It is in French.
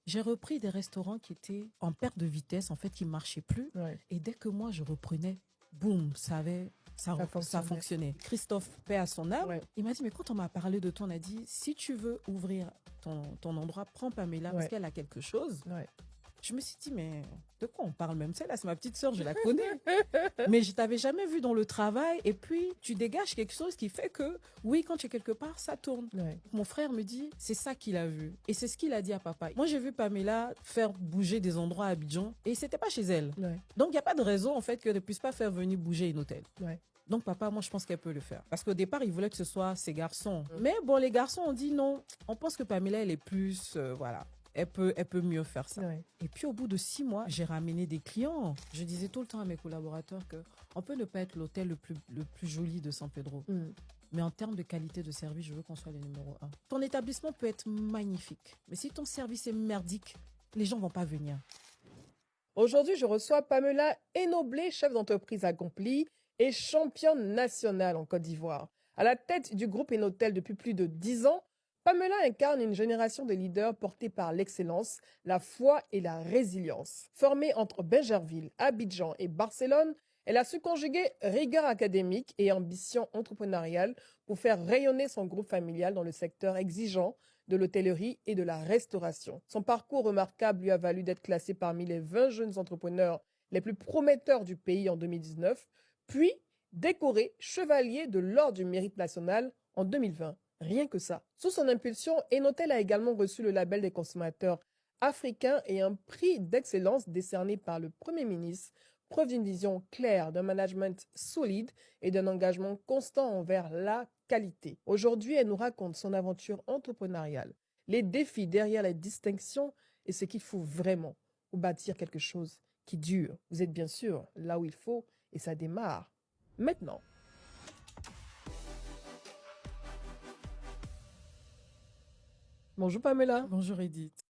J'ai repris des restaurants qui étaient en perte de vitesse, en fait, qui ne marchaient plus. Ouais. Et dès que moi, je reprenais, boum, ça fonctionnait. Christophe, paix à son âme, Ouais. il m'a dit, mais quand on m'a parlé de toi, on a dit, si tu veux ouvrir ton endroit, prends Pamela parce Ouais. qu'elle a quelque chose. Ouais. Je me suis dit, mais de quoi on parle même? Celle-là, c'est ma petite sœur, je la connais. Mais je t'avais jamais vu dans le travail. Et puis, tu dégages quelque chose qui fait que, oui, quand tu es quelque part, ça tourne. Ouais. Mon frère me dit, c'est ça qu'il a vu. Et c'est ce qu'il a dit à papa. Moi, j'ai vu Pamela faire bouger des endroits à Abidjan et c'était pas chez elle. Ouais. Donc, il n'y a pas de raison, en fait, qu'elle ne puisse pas faire venir bouger une hôtel. Ouais. Donc, papa, moi, je pense qu'elle peut le faire. Parce qu'au départ, il voulait que ce soit ses garçons. Mais bon, les garçons ont dit non. On pense que Pamela, elle est plus, voilà. Elle peut mieux faire ça. Ouais. Et puis, au bout de 6 mois, j'ai ramené des clients. Je disais tout le temps à mes collaborateurs qu'on peut ne pas être l'hôtel le plus joli de San Pedro. Mais en termes de qualité de service, je veux qu'on soit les numéro 1. Ton établissement peut être magnifique. Mais si ton service est merdique, les gens ne vont pas venir. Aujourd'hui, je reçois Pamela Enoblé, chef d'entreprise accomplie et championne nationale en Côte d'Ivoire. À la tête du groupe Enotel depuis plus de 10 ans, Pamela incarne une génération de leaders portés par l'excellence, la foi et la résilience. Formée entre Bingerville, Abidjan et Barcelone, elle a su conjuguer rigueur académique et ambition entrepreneuriale pour faire rayonner son groupe familial dans le secteur exigeant de l'hôtellerie et de la restauration. Son parcours remarquable lui a valu d'être classé parmi les 20 jeunes entrepreneurs les plus prometteurs du pays en 2019, puis décoré chevalier de l'Ordre du Mérite national en 2020. Rien que ça. Sous son impulsion, Enotel a également reçu le label des consommateurs africains et un prix d'excellence décerné par le Premier ministre, preuve d'une vision claire, d'un management solide et d'un engagement constant envers la qualité. Aujourd'hui, elle nous raconte son aventure entrepreneuriale, les défis derrière les distinctions et ce qu'il faut vraiment pour bâtir quelque chose qui dure. Vous êtes bien sûr là où il faut et ça démarre maintenant. Bonjour Pamela. Bonjour Edith.